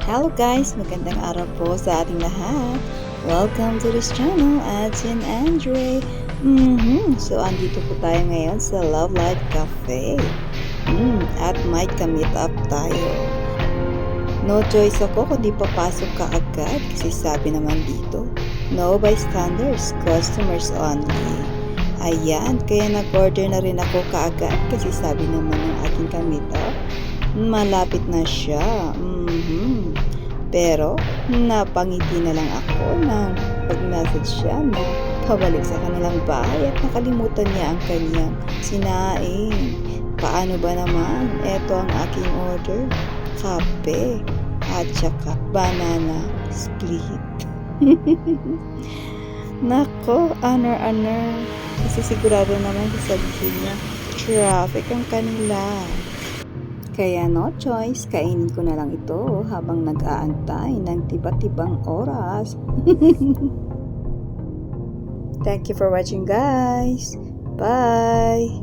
Hello guys! Magandang araw po sa ating lahat. Welcome to this channel, Adsin Andre. So, andito po tayo ngayon sa Love Life Cafe. At may ka-meet up tayo. No choice ako kundi papasok ka agad kasi sabi naman dito, no bystanders, customers only. Ayan, kaya nag-order na rin ako kaagad kasi sabi naman ng aking ka-meet up, malapit na siya. Pero, napangiti na lang ako nang pag-message siya na pabalik sa kanilang bahay at nakalimutan niya ang kanyang sinaing. Paano ba naman? Ito ang aking order. Kape at saka banana split. Nako, honor. Kasi sigurado naman sasabihin niya, traffic ang kanila. Kaya no choice, kainin ko na lang ito habang nag-aantay ng tiba-tibang oras. Thank you for watching guys. Bye!